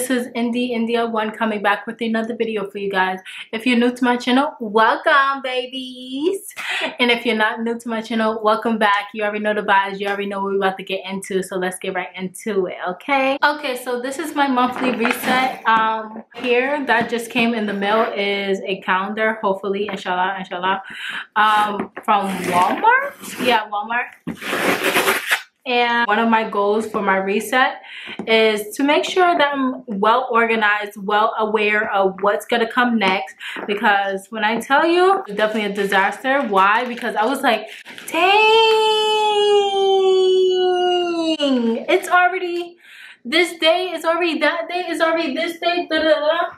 this is INDYINDIA1 coming back with another video for you guys. If you're new to my channel, welcome babies. And if you're not new to my channel, welcome back. You already know the vibes, you already know what we're about to get into, so let's get right into it, okay? Okay, so this is my monthly reset. Here that just came in the mail is a calendar, hopefully, inshallah, from Walmart. Yeah, Walmart. And one of my goals for my reset is to make sure that I'm well organized, well aware of what's gonna come next. Because when I tell you, it's definitely a disaster. Why? Because I was like, dang, it's already this day, it's already that day, it's already this day, da da da.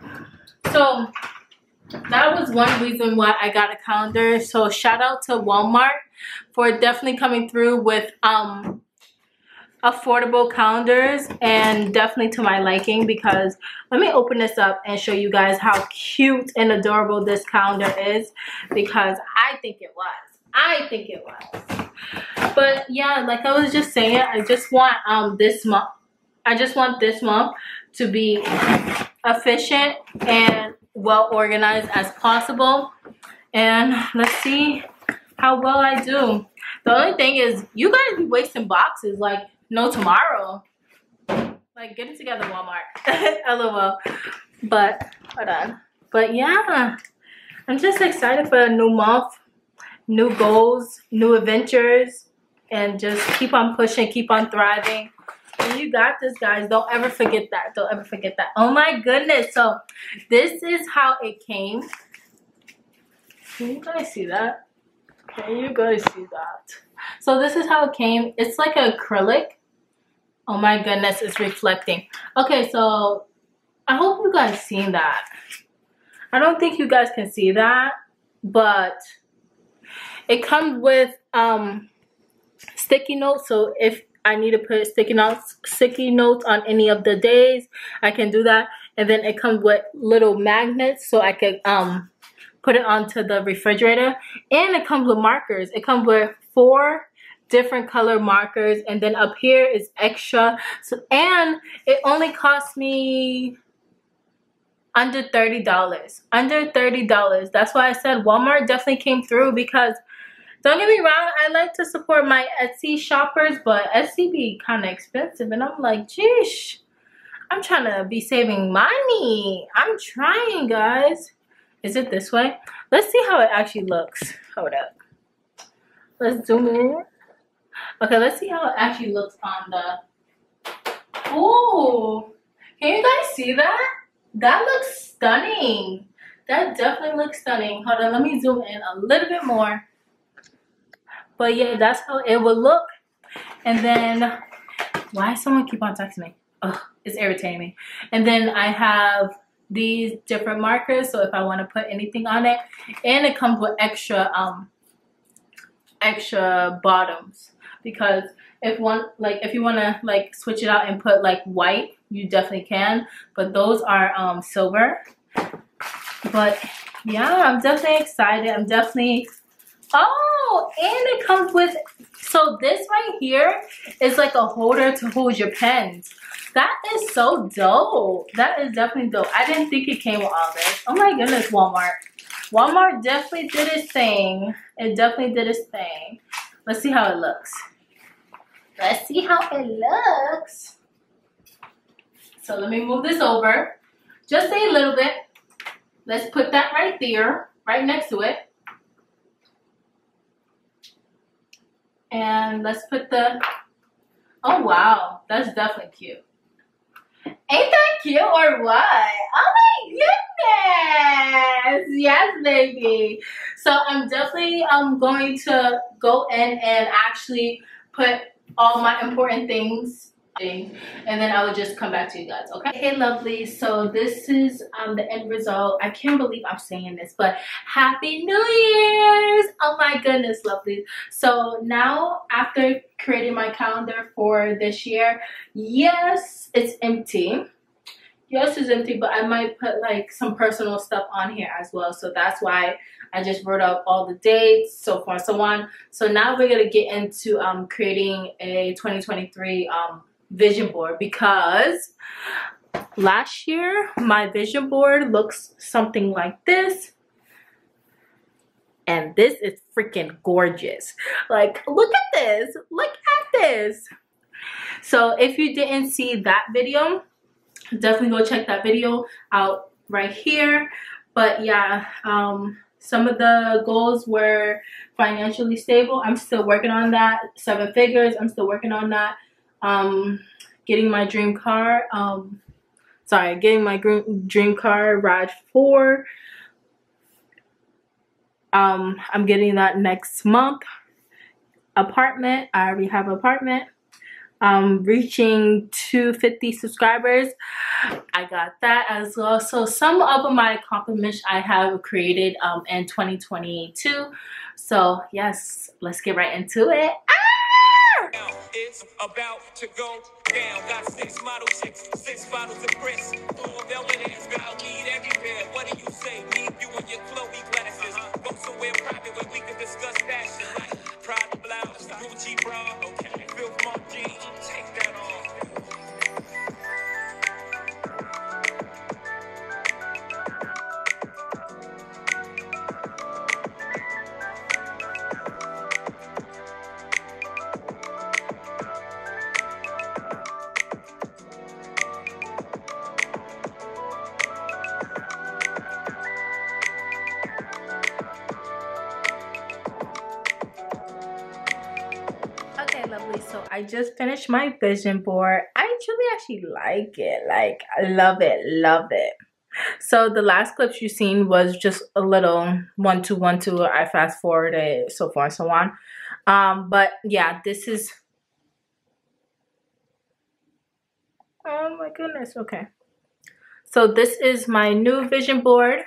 So that was one reason why I got a calendar. So shout out to Walmart for definitely coming through with affordable calendars, and definitely to my liking, because let me open this up and show you guys how cute and adorable this calendar is, because I think it was. But yeah, like I was just saying, I just want this month to be efficient and well organized as possible, and let's see how well I do. The only thing is, you guys be wasting boxes like no tomorrow. Like, get it together, Walmart. LOL. But hold on. But yeah, I'm just excited for a new month, new goals, new adventures, and just keep on pushing, keep on thriving. And you got this, guys. Don't ever forget that. Don't ever forget that. Oh my goodness. So this is how it came. Can you guys see that? Can you guys see that? So this is how it came. It's like acrylic. Oh my goodness, it's reflecting. Okay, so I hope you guys seen that. I don't think you guys can see that, but it comes with sticky notes. So if I need to put sticky notes on any of the days, I can do that. And then it comes with little magnets, so I could put it onto the refrigerator. And it comes with markers. It comes with 4 different color markers, and then up here is extra. So, and it only cost me under $30. Under $30. That's why I said Walmart definitely came through, because don't get me wrong, I like to support my Etsy shoppers, but Etsy be kind of expensive, and I'm like, geesh, I'm trying to be saving money. I'm trying, guys. Is it this way? Let's see how it actually looks. Hold up. Let's zoom in. Okay, let's see how it actually looks on the... Oh, can you guys see that? That looks stunning. That definitely looks stunning. Hold on, let me zoom in a little bit more. But yeah, that's how it will look. And then, why does someone keep on texting me? Ugh, it's irritating me. And then I have these different markers, so if I want to put anything on it, and it comes with extra bottoms, because if you want to like switch it out and put like white, you definitely can, but those are silver. But yeah, I'm definitely excited. I'm definitely... Oh, and it comes with, so this right here is like a holder to hold your pens. That is so dope. That is definitely dope. I didn't think it came with all this. Oh my goodness, Walmart. Walmart definitely did its thing. It definitely did its thing. Let's see how it looks. Let's see how it looks. So let me move this over. Just a little bit. Let's put that right there, right next to it. And let's put the... Oh wow, that's definitely cute. Ain't that cute or what? Oh my goodness! Yes, baby. So I'm definitely going to go in and actually put all my important things, and then I will just come back to you guys, okay? Hey lovely, so this is the end result. I can't believe I'm saying this, but Happy New Year's! Oh my goodness, lovely. So now, after creating my calendar for this year, yes, it's empty. Yes, it's empty, but I might put like some personal stuff on here as well. So that's why I just wrote up all the dates, so far and so on. So now we're gonna get into creating a 2023 vision board, because last year, my vision board looks something like this. And this is freaking gorgeous. Like, look at this. Look at this. So if you didn't see that video, definitely go check that video out right here. But yeah, some of the goals were financially stable. I'm still working on that. 7 figures, I'm still working on that. Getting my dream car, getting my dream car, RAV4. I'm getting that next month. Apartment, I already have an apartment. Reaching 250 subscribers, I got that as well. So some of my accomplishments I have created in 2022. So yes, let's get right into it. It's about to go down. Got 6 model chicks, 6 bottles of Chris. All billionaires, got weed everywhere. What do you say? Me, you and your Chloe glasses. Go somewhere private where we can discuss fashion. Like Prada blouse, Gucci bra, okay. Filth Mark jeans, take that off. Okay, lovely. So I just finished my vision board. I actually like it. Like, I love it, love it. So the last clips you've seen was just a little 1 2 1 2. I fast forwarded, so far and so on. But yeah, this is, oh my goodness. Okay, so this is my new vision board.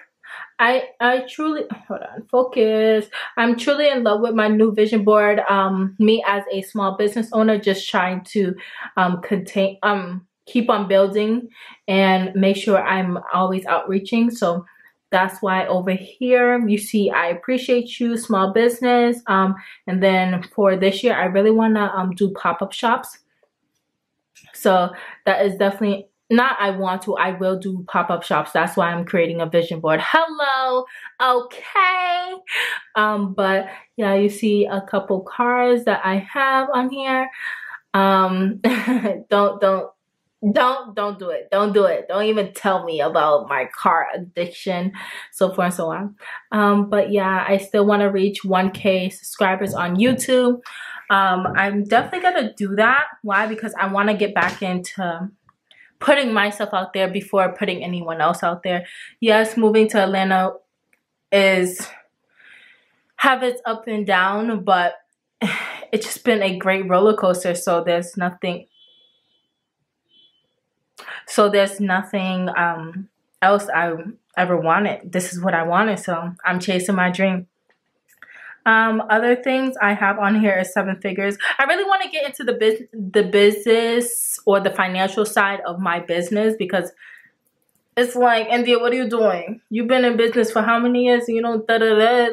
I truly, hold on, focus. I'm truly in love with my new vision board. Me as a small business owner, just trying to keep on building and make sure I'm always outreaching. So that's why over here you see I appreciate you, small business. And then for this year I really want to do pop-up shops. So that is definitely not I want to, I will do pop-up shops. That's why I'm creating a vision board. Hello. Okay. But yeah, you see a couple cars that I have on here. Don't do it. Don't do it. Don't even tell me about my car addiction, so forth and so on. But yeah, I still want to reach 1K subscribers on YouTube. I'm definitely gonna do that. Why? Because I want to get back into putting myself out there before putting anyone else out there. Yes, moving to Atlanta have its up and down, but it's just been a great roller coaster. So there's nothing else I ever wanted. This is what I wanted, so I'm chasing my dream. Other things I have on here is 7 figures. I really want to get into the business or the financial side of my business, because it's like, India, what are you doing? You've been in business for how many years? You know,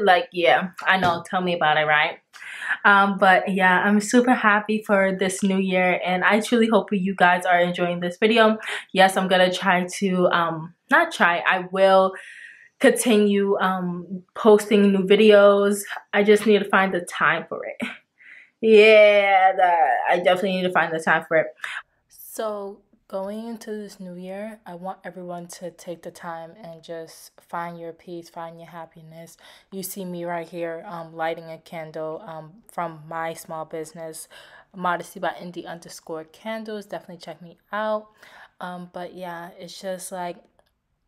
like, yeah, I know. Tell me about it, right? But yeah, I'm super happy for this new year, and I truly hope you guys are enjoying this video. Yes, I'm gonna try to I will continue posting new videos. I just need to find the time for it. Yeah, I definitely need to find the time for it. So going into this new year, I want everyone to take the time and just find your peace, find your happiness. You see me right here lighting a candle from my small business, Modesty by Indie_candles. Definitely check me out. But yeah, it's just like,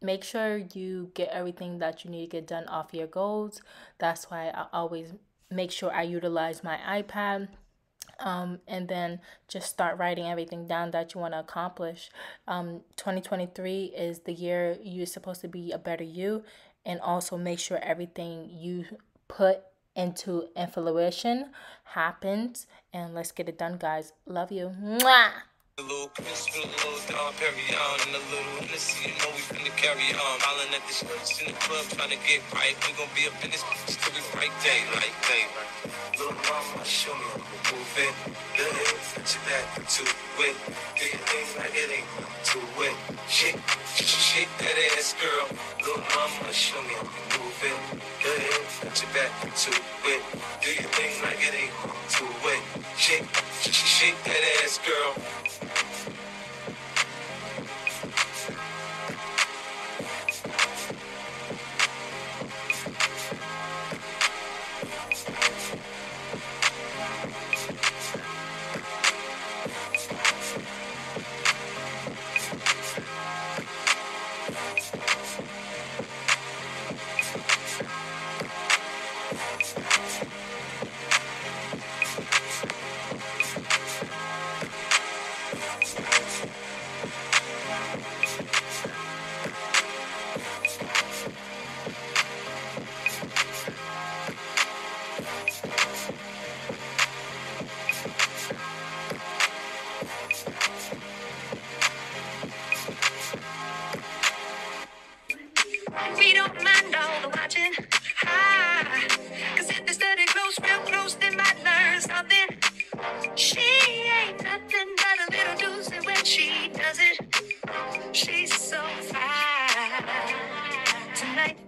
make sure you get everything that you need to get done off your goals. That's why I always make sure I utilize my iPad. And then just start writing everything down that you want to accomplish. 2023 is the year you're supposed to be a better you, and also make sure everything you put into fruition happens. And let's get it done, guys. Love you. Mwah! A little kiss, a little dog, bury on, and a little Hennessy, you know we to carry on. Hollering at the streets in the club, trying to get right. We gon' be up in this till we right day, like day. Little mama, show me how to move it. Go ahead, put your back into it. Do your thing like it ain't to it. Shake that ass, girl. Little mama, show me how to move it. Go ahead, put your back into it. Do your thing like it ain't to it. Shake that ass, girl. We don't mind all the watching. Cause if they study close, real close, they might learn something. She ain't nothing but a little doozy when she does it. She's so fine tonight.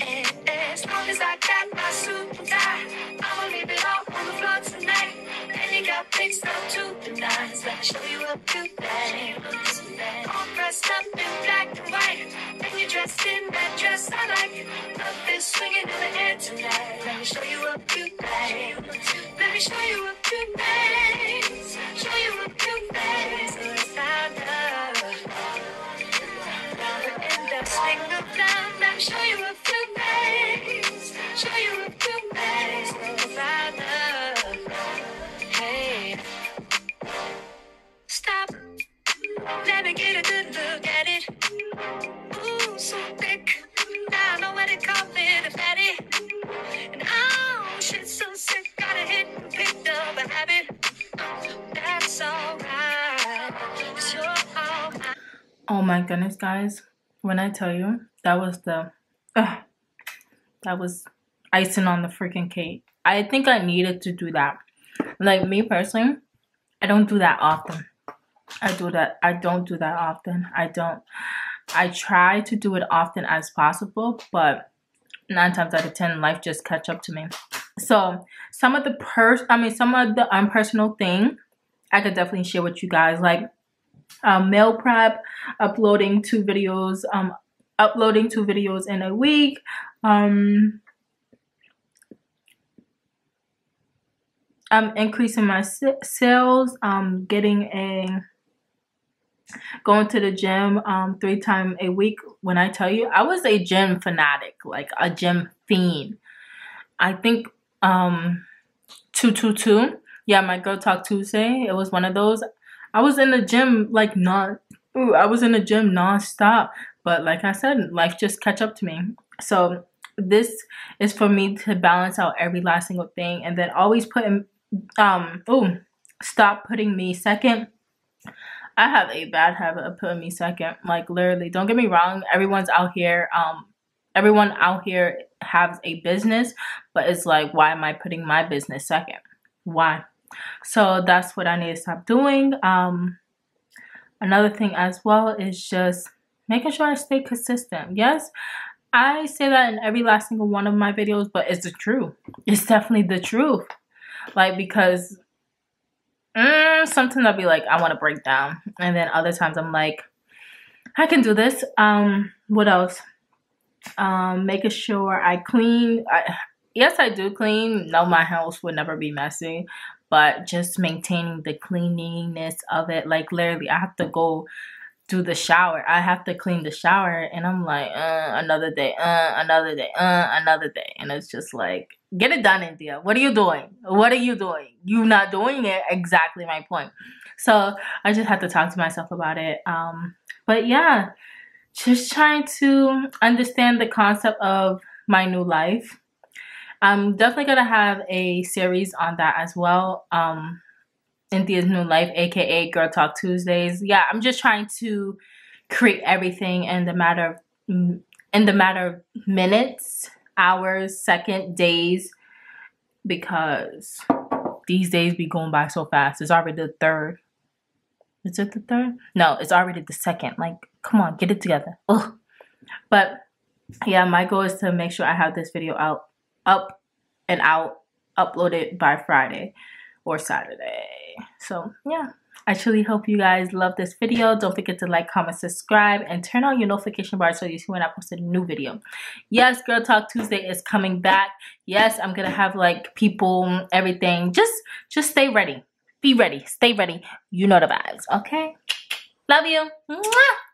And as long as I got my suit and tie, I'ma leave it all on the floor tonight. And you got things up to the nines. Let me show you a few things. All dressed up in black and white, and you're dressed in that dress I like. Love is swinging in the air tonight. Let me show you a few things. Let me show you a few things. Show you a few things. It's our love. In the swing of love, let me show you a few things. Show you a few things. It's our love. Hey, stop. Let me get a good look at it. Ooh, so thick. Now I know what they call it, a fatty. And oh, shit, so sick. Got a hit and picked up a habit. That's alright. It's your alright. Oh my goodness, guys. When I tell you, that was that was icing on the freaking cake. I think I needed to do that. Like, me personally, I don't do that often. I don't do that often. I try to do it often as possible, but 9 times out of 10, life just catch up to me. So some of the unpersonal thing I could definitely share with you guys, like meal prep, uploading 2 videos in a week, increasing my sales, going to the gym 3 times a week. When I tell you, I was a gym fanatic, like a gym fiend. I think 222, yeah, my Girl Talk Tuesday, it was one of those. I was in the gym like non-stop, but like I said, life just catch up to me. So this is for me to balance out every last single thing, and then always putting stop putting me second. I have a bad habit of putting me second. Like, literally, don't get me wrong, everyone out here has a business, but it's like, why am I putting my business second? Why? So that's what I need to stop doing. Another thing as well is just making sure I stay consistent. Yes, I say that in every last single one of my videos, but it's the truth. It's definitely the truth. Like, because sometimes I'll be like, I want to break down, and then other times I'm like, I can do this. What else? Making sure I clean. Yes, I do clean. No, my house would never be messy, but just maintaining the cleanliness of it. Like, literally, I have to go do the shower. I have to clean the shower, and I'm like, another day, another day, another day. And it's just like, get it done, India. What are you doing? What are you doing? You're not doing it. Exactly my point. So I just have to talk to myself about it. But yeah, just trying to understand the concept of my new life. I'm definitely gonna have a series on that as well. India's new life, aka Girl Talk Tuesdays. Yeah, I'm just trying to create everything in the matter of minutes, hours, seconds, days, because these days be going by so fast. It's already the 3rd. Is it the 3rd? No, it's already the 2nd. Like, come on, get it together. Ugh. But yeah, my goal is to make sure I have this video up and out, uploaded by Friday or Saturday. So yeah, I truly hope you guys love this video. Don't forget to like, comment, subscribe, and turn on your notification bar so you see when I post a new video. Yes, Girl Talk Tuesday is coming back. Yes, I'm gonna have like people, everything. Just stay ready. Be ready. Stay ready. You know the vibes, okay? Love you. Mwah!